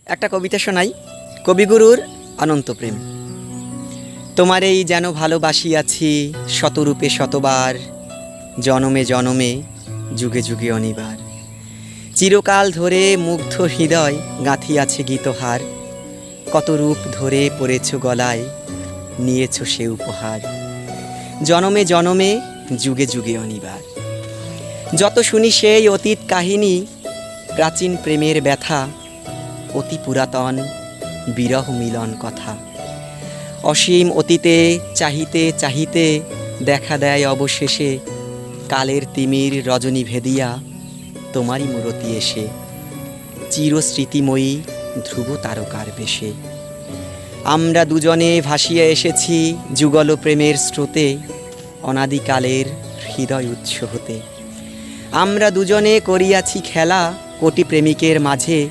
একটা কবিতা শোনাই। কবিগুরুর অনন্ত প্রেম। তোমারেই যেন ভালোবাসিয়াছি শতরূপে শতবার, জনমে জনমে যুগে যুগে অনিবার। চিরকাল ধরে মুগ্ধ হৃদয় গাঁথিয়াছে গীতহার, কত রূপ ধরে পড়েছ গলায়, নিয়েছ সে উপহার। জনমে জনমে যুগে যুগে অনিবার। যত শুনি সেই অতীত কাহিনী, প্রাচীন প্রেমের ব্যথা, অতি পুরাতন বিরহ মিলন কথা। অসীম অতীতে চাহিতে চাহিতে দেখা দেয় অবশেষে কালের তিমির রজনী ভেদিয়া তোমারই মূরতি এসে, চিরস্মৃতিময়ী ধ্রুব তারকার বেশে। আমরা দুজনে ভাসিয়া এসেছি যুগল প্রেমের স্রোতে, অনাদিকালের হৃদয় উৎস হতে। আমরা দুজনে করিয়াছি খেলা কোটি প্রেমিকের মাঝে,